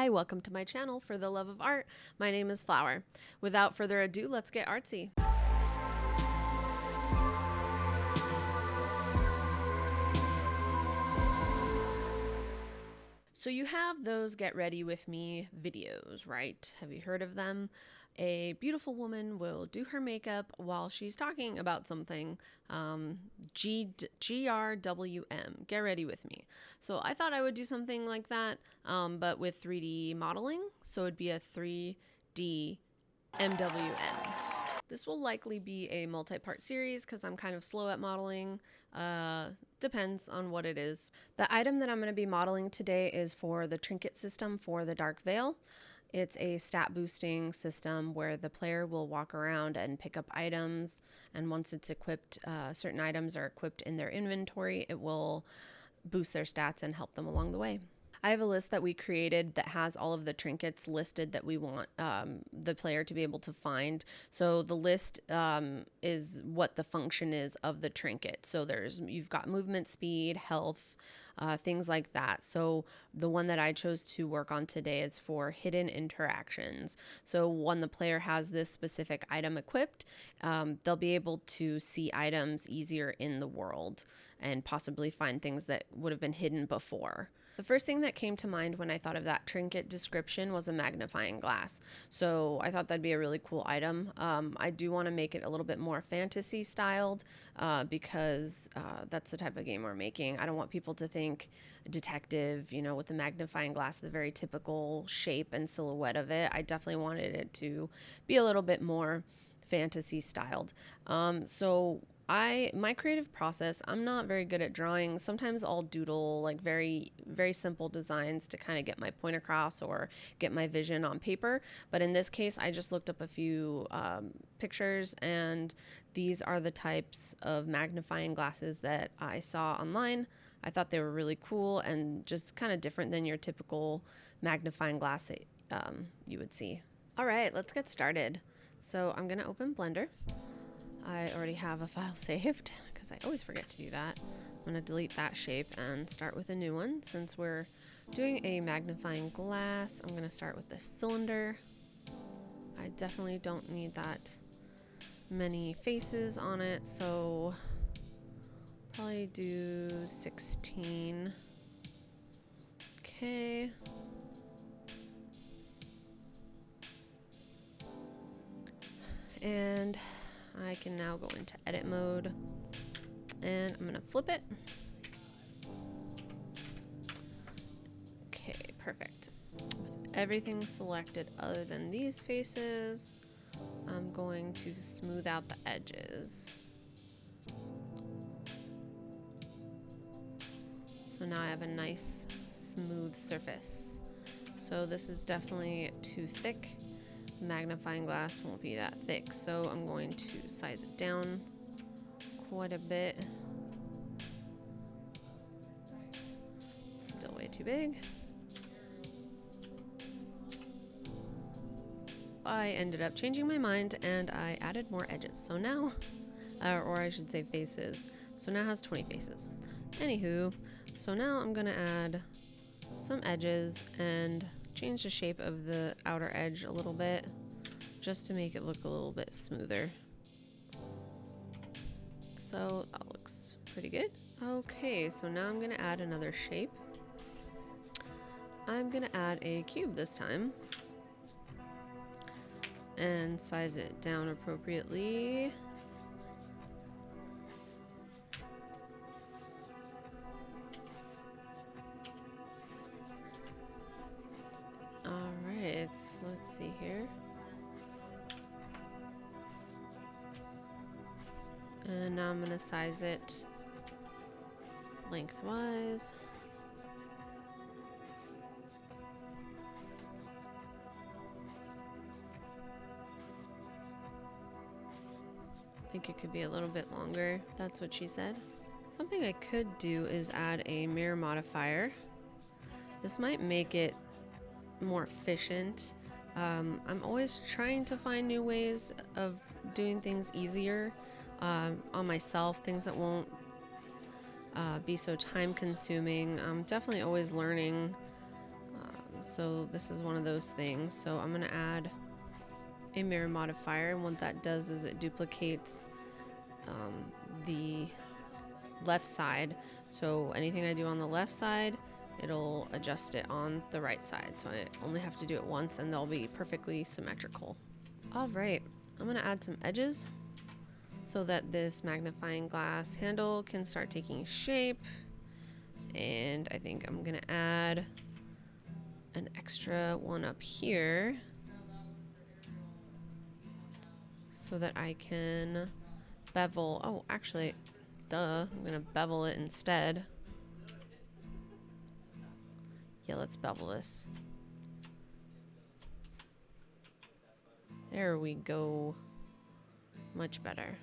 Hi, welcome to my channel for the love of art. My name is Flower. Without further ado, let's get artsy. So you have those get ready with me videos, right? Have you heard of them? A beautiful woman will do her makeup while she's talking about something. GRWM, get ready with me. So I thought I would do something like that, but with 3D modeling. So it'd be a 3D MWM. This will likely be a multi-part series because I'm kind of slow at modeling. Depends on what it is. The item that I'm going to be modeling today is for the trinket system for the Dark Veil. It's a stat boosting system where the player will walk around and pick up items, and once it's equipped, certain items are equipped in their inventory, it will boost their stats and help them along the way. I have a list that we created that has all of the trinkets listed that we want the player to be able to find. So the list is what the function is of the trinket. So you've got movement speed, health, things like that. So the one that I chose to work on today is for hidden interactions. So when the player has this specific item equipped, they'll be able to see items easier in the world and possibly find things that would have been hidden before. The first thing that came to mind when I thought of that trinket description was a magnifying glass. So I thought that'd be a really cool item. I do want to make it a little bit more fantasy styled because that's the type of game we're making. I don't want people to think detective, you know, with the magnifying glass, the very typical shape and silhouette of it. I definitely wanted it to be a little bit more fantasy styled. My creative process, I'm not very good at drawing. Sometimes I'll doodle like very, very simple designs to kind of get my point across or get my vision on paper. But in this case, I just looked up a few pictures, and these are the types of magnifying glasses that I saw online. I thought they were really cool and just kind of different than your typical magnifying glass that you would see. All right, let's get started. So I'm gonna open Blender. I already have a file saved because I always forget to do that. I'm going to delete that shape and start with a new one. Since we're doing a magnifying glass, I'm going to start with the cylinder. I definitely don't need that many faces on it, so probably do 16. Okay. And I can now go into edit mode, and I'm gonna flip it. Okay, perfect. With everything selected other than these faces, I'm going to smooth out the edges. So now I have a nice smooth surface. So this is definitely too thick. Magnifying glass won't be that thick, so I'm going to size it down quite a bit. Still way too big. I ended up changing my mind and I added more edges. So now, or I should say faces. So now it has 20 faces. Anywho, so now I'm gonna add some edges and change the shape of the outer edge a little bit just to make it look a little bit smoother. So that looks pretty good. Okay, so now I'm gonna add another shape. I'm gonna add a cube this time and size it down appropriately. Alright, let's see here. And now I'm gonna size it lengthwise. I think it could be a little bit longer. That's what she said. Something I could do is add a mirror modifier. This might make it more efficient. I'm always trying to find new ways of doing things easier on myself, things that won't be so time consuming. I'm definitely always learning So this is one of those things. So I'm gonna add a mirror modifier, and what that does is it duplicates the left side. So anything I do on the left side, it'll adjust it on the right side. So I only have to do it once and they'll be perfectly symmetrical. All right, I'm gonna add some edges so that this magnifying glass handle can start taking shape. And I think I'm gonna add an extra one up here so that I can bevel. Oh, actually, duh, I'm gonna bevel it instead. Yeah, let's bevel this. There we go. Much better.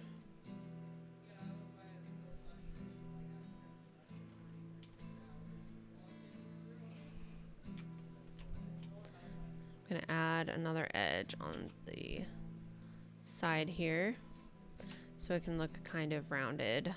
I'm gonna add another edge on the side here so it can look kind of rounded.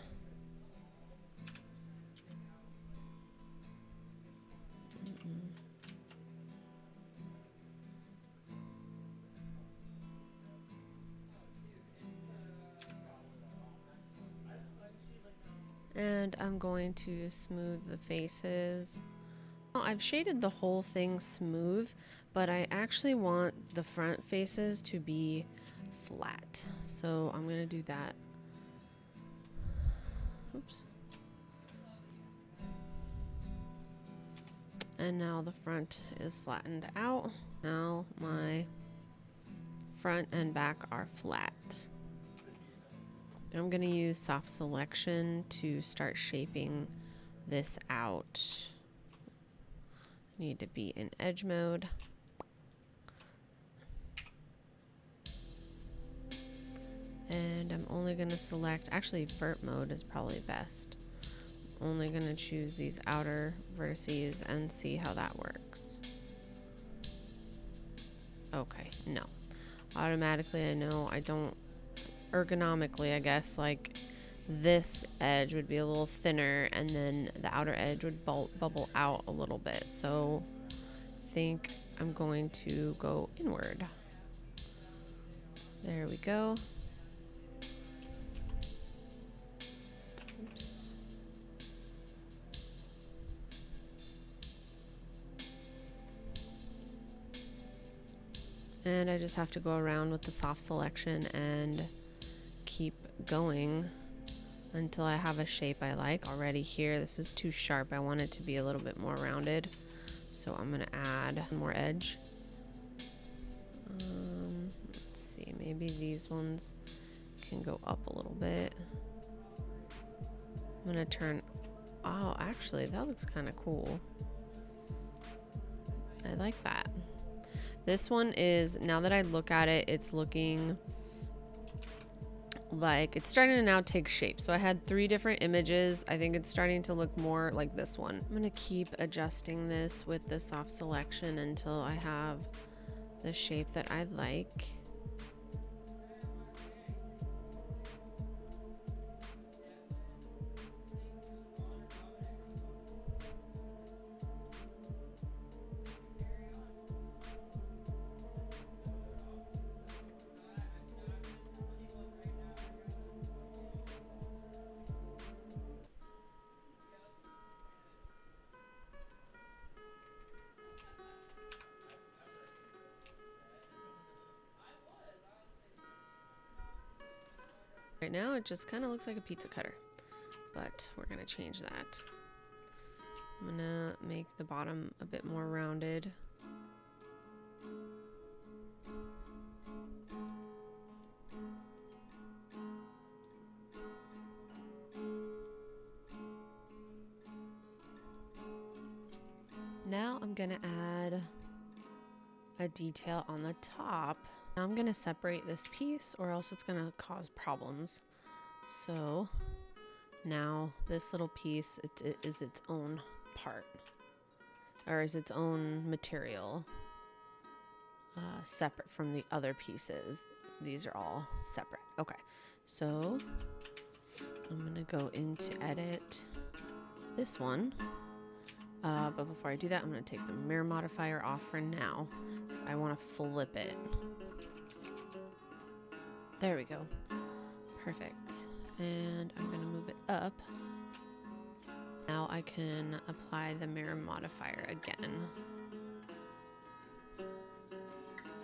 And I'm going to smooth the faces. I've shaded the whole thing smooth, but I actually want the front faces to be flat. So I'm gonna do that. Oops. And now the front is flattened out. Now my front and back are flat. I'm gonna use soft selection to start shaping this out. Need to be in edge mode. And I'm only gonna select, actually vert mode is probably best. Only gonna choose these outer vertices and see how that works. Okay, no. Automatically I know I don't, ergonomically I guess, like this edge would be a little thinner and then the outer edge would bubble out a little bit. So I think I'm going to go inward. There we go. Oops. And I just have to go around with the soft selection and keep going until I have a shape I like. Already here, this is too sharp. I want it to be a little bit more rounded. So I'm gonna add more edge. Let's see, maybe these ones can go up a little bit. I'm gonna turn, oh, actually that looks kind of cool. I like that. This one is, now that I look at it, it's looking like it's starting to now take shape. So I had 3 different images. I think it's starting to look more like this one. I'm gonna keep adjusting this with the soft selection until I have the shape that I like. Right now it just kind of looks like a pizza cutter, but we're gonna change that. I'm gonna make the bottom a bit more rounded. Now I'm gonna add a detail on the top. Now I'm gonna separate this piece or else it's gonna cause problems. So now this little piece, it is its own part, or is its own material, separate from the other pieces. These are all separate. Okay, so I'm gonna go into edit this one But before I do that, I'm going to take the mirror modifier off for now because I want to flip it. There we go. Perfect. And I'm going to move it up. Now I can apply the mirror modifier again.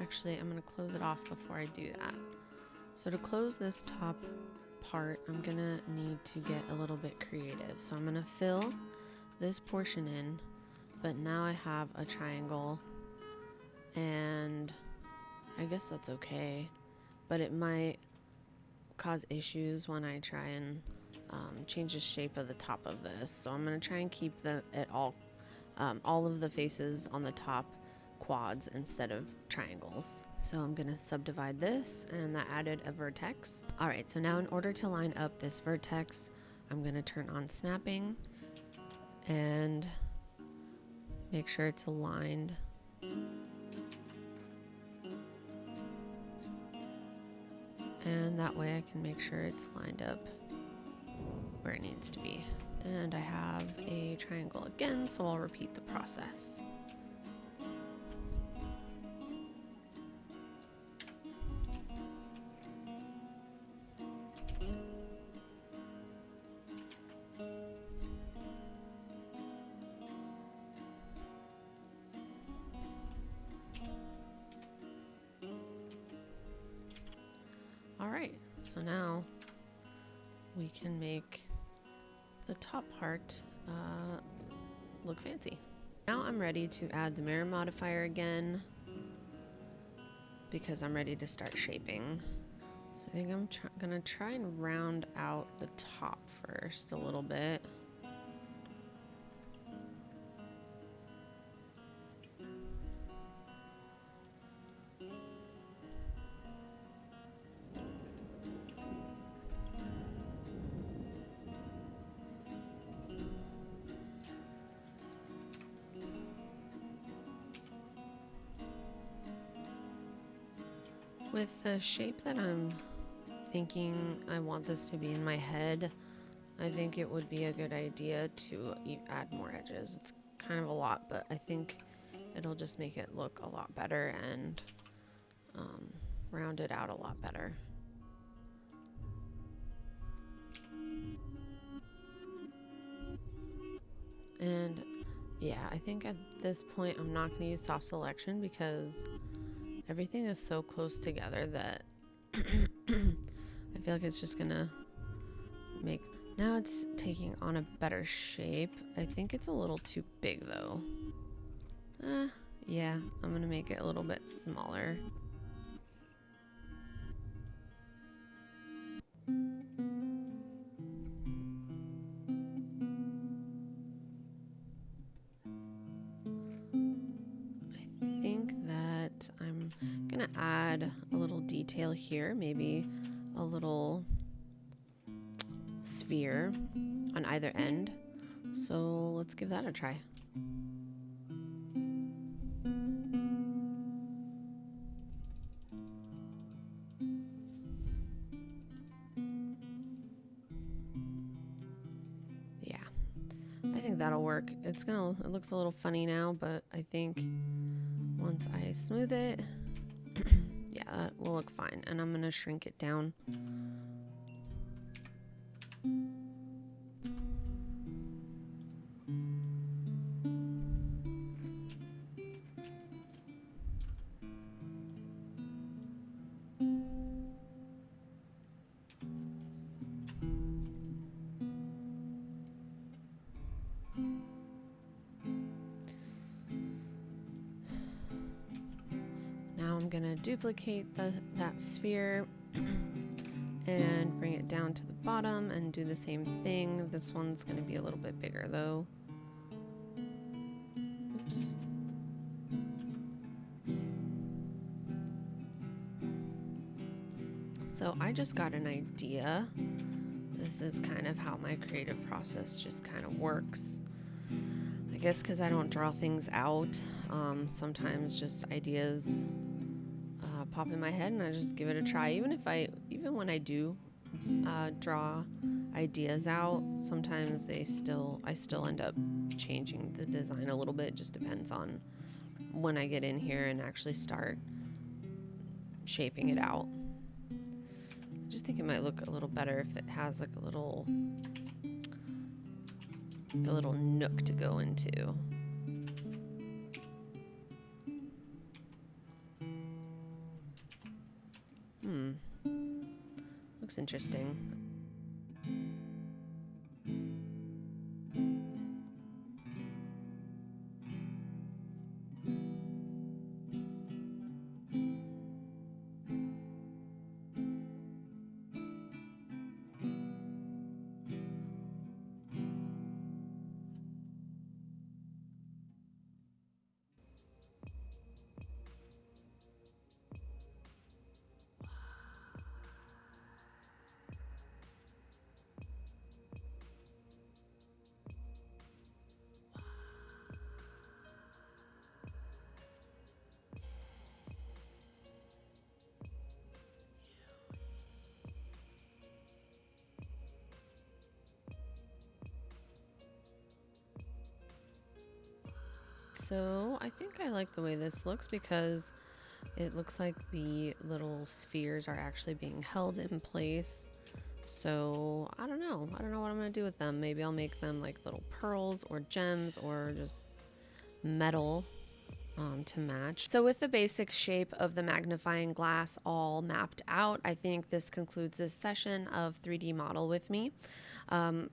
Actually, I'm going to close it off before I do that. So to close this top part, I'm going to need to get a little bit creative. So I'm going to fill this portion in, but now I have a triangle, and I guess that's okay, but it might cause issues when I try and change the shape of the top of this. So I'm going to try and keep all of the faces on the top quads instead of triangles. So I'm going to subdivide this, and that added a vertex. All right, so now in order to line up this vertex, I'm going to turn on snapping and make sure it's aligned. And that way I can make sure it's lined up where it needs to be. And I have a triangle again, so I'll repeat the process. Alright, so now we can make the top part look fancy. Now I'm ready to add the mirror modifier again because I'm ready to start shaping. So I think I'm gonna try and round out the top first a little bit. With the shape that I'm thinking I want this to be in my head, I think it would be a good idea to add more edges. It's kind of a lot, but I think it'll just make it look a lot better and round it out a lot better. And yeah, I think at this point I'm not going to use soft selection because everything is so close together that I feel like it's just gonna make... Now it's taking on a better shape. I think it's a little too big though. Yeah, I'm gonna make it a little bit smaller. I think that I'm gonna add a little detail here, maybe a little sphere on either end. So let's give that a try. Yeah, I think that'll work. It looks a little funny now, but I think once I smooth it, yeah, that will look fine. And I'm gonna shrink it down. Now I'm gonna duplicate that sphere and bring it down to the bottom and do the same thing. This one's gonna be a little bit bigger though. Oops. So I just got an idea. This is kind of how my creative process just kind of works. I guess because I don't draw things out, sometimes just ideas pop in my head and I just give it a try. Even when I do draw ideas out, sometimes I still end up changing the design a little bit. It just depends on when I get in here and actually start shaping it out. I just think it might look a little better if it has like a little nook to go into. Looks interesting. So I think I like the way this looks because it looks like the little spheres are actually being held in place. So I don't know what I'm gonna do with them. Maybe I'll make them like little pearls or gems or just metal to match. So with the basic shape of the magnifying glass all mapped out, I think this concludes this session of 3D model with me.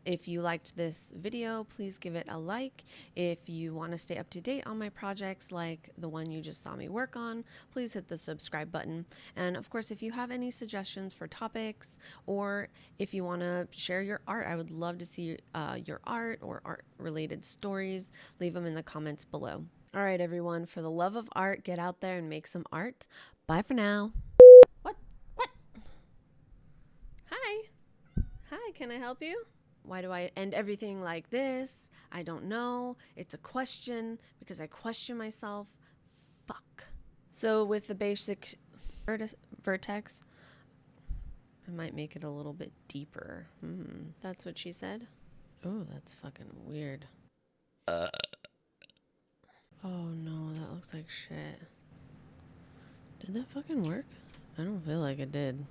If you liked this video, please give it a like. If you want to stay up to date on my projects like the one you just saw me work on, please hit the subscribe button. And of course, if you have any suggestions for topics, or if you want to share your art, I would love to see your art or art related stories. Leave them in the comments below. All right, everyone, for the love of art, get out there and make some art. Bye for now. What? Hi. Hi, can I help you? Why do I end everything like this? I don't know. It's a question because I question myself. Fuck. So with the basic vertex, I might make it a little bit deeper. That's what she said. Oh, that's fucking weird. Oh no, that looks like shit. Did that fucking work? I don't feel like it did.